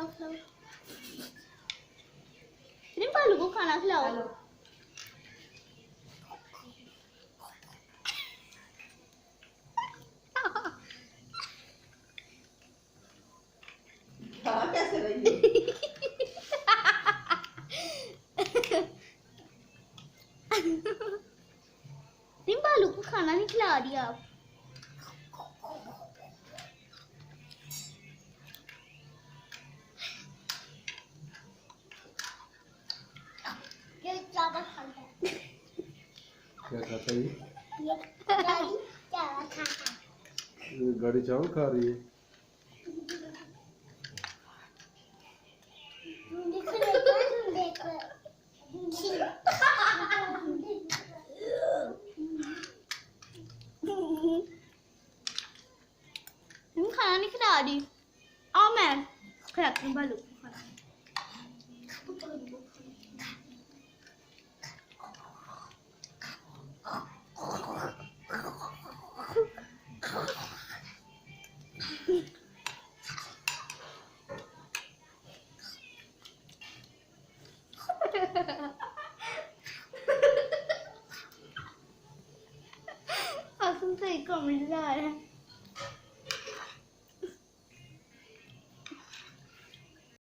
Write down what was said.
खिलाओ खिलाओ। भालू को खाना खिलाओ। कैसे रही भालू को खाना नहीं खिला रही आप। क्या खाता है ये गाड़ी चावल खाता है। गाड़ी चावल खा रही है। खाना नहीं खिला रही। आओ मैं खिलाती हूँ भालू को खाना। आसम से कमेंट आ रहा है।